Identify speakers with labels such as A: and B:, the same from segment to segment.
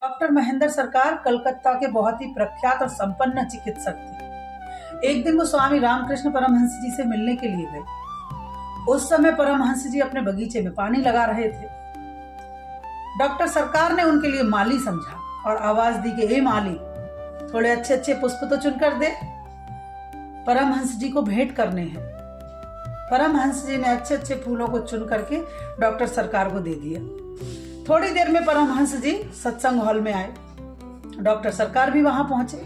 A: Doctor Mahendra सरकार कलकत्ता के बहुत ही प्रख्यात और संपन्न चिकित्सक थे। एक दिन वो स्वामी रामकृष्ण परमहंस जी से मिलने के लिए गए। उस समय परमहंस जी अपने बगीचे में पानी लगा रहे थे। डॉक्टर सरकार ने उनके लिए माली समझा और आवाज दी कि हे माली, थोड़े अच्छे अच्छे पुष्प तो चुनकर दे, परमहंस जी को भेंट करने हैं। परमहंस जी ने अच्छे अच्छे फूलों को चुन करके डॉक्टर सरकार को दे दिया। थोड़ी देर में परमहंस जी सत्संग हॉल में आए। डॉक्टर सरकार भी वहां पहुंचे।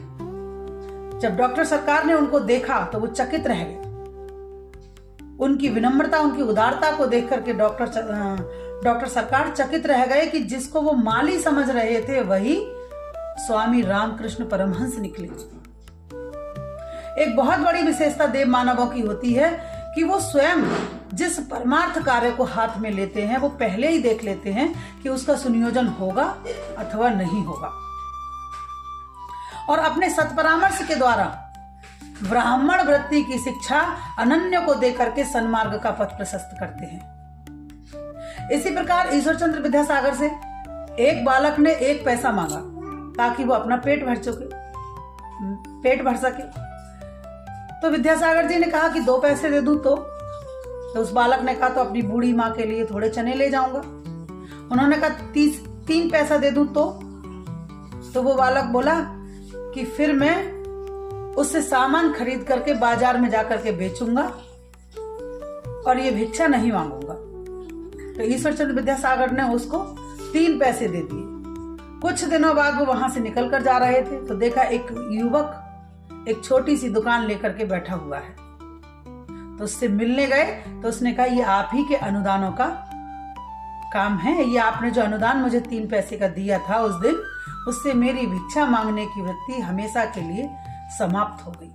A: जब डॉक्टर सरकार ने उनको देखा तो वो चकित रह गए। उनकी विनम्रता, उनकी उदारता को देख करके डॉक्टर सरकार चकित रह गए कि जिसको वो माली समझ रहे थे वही स्वामी रामकृष्ण परमहंस निकले। एक बहुत बड़ी विशेषता देव मानवों की होती है कि वो स्वयं जिस परमार्थ कार्य को हाथ में लेते हैं वो पहले ही देख लेते हैं कि उसका सुनियोजन होगा अथवा नहीं होगा, और अपने सत्परामर्श के द्वारा ब्राह्मण वृत्ति की शिक्षा अनन्य को देकर के सन्मार्ग का पथ प्रशस्त करते हैं। इसी प्रकार ईश्वरचंद्र विद्यासागर से एक बालक ने 1 पैसा मांगा ताकि वो अपना पेट भर सके। तो विद्यासागर जी ने कहा कि 2 पैसे दे दूं तो उस बालक ने कहा तो अपनी बूढ़ी माँ के लिए थोड़े चने ले जाऊंगा। उन्होंने कहा 3 पैसा दे दूं तो वो बालक बोला कि फिर मैं उससे सामान खरीद करके बाजार में जाकर के बेचूंगा और ये भिक्षा नहीं मांगूंगा। तो ईश्वरचंद्र विद्यासागर ने उसको 3 पैसे दे दिए। कुछ दिनों बाद वो वहां से निकल कर जा रहे थे तो देखा एक युवक एक छोटी सी दुकान लेकर के बैठा हुआ है। तो उससे मिलने गए तो उसने कहा ये आप ही के अनुदानों का काम है, ये आपने जो अनुदान मुझे 3 पैसे का दिया था उस दिन, उससे मेरी भिक्षा मांगने की वृत्ति हमेशा के लिए समाप्त हो गई।